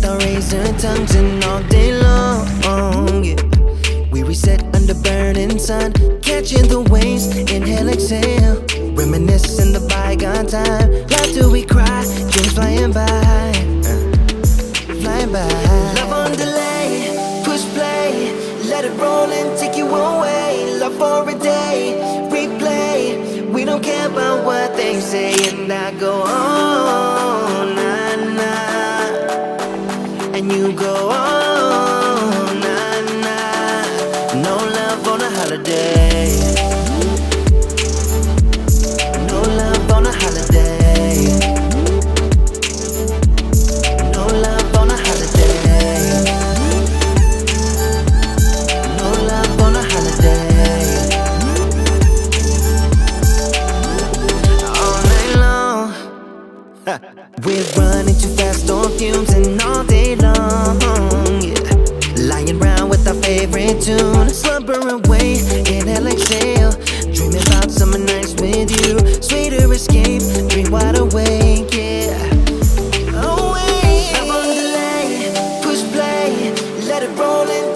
our razor tongues and all day long, yeah. We reset under burning sun, catching the waves, inhale, exhale. Reminiscing the bygone time, laughter we cry, dreams flying by, flying by. Love on delay, push play, let it roll and take you away. Love for a day, replay. We don't care about what they say, and I go on, nah, nah, and you go on, nah, nah. No love on a holiday. No love on a holiday. No love on a holiday. No love on a holiday. All night long, we're running too fast on fumes and all day long, yeah. Lying around with our favorite tune, slumber away, inhale, exhale. Dreaming about summer nights with you, sweeter escape, dream wide awake, yeah. Away, love on delay, push play, let it roll in.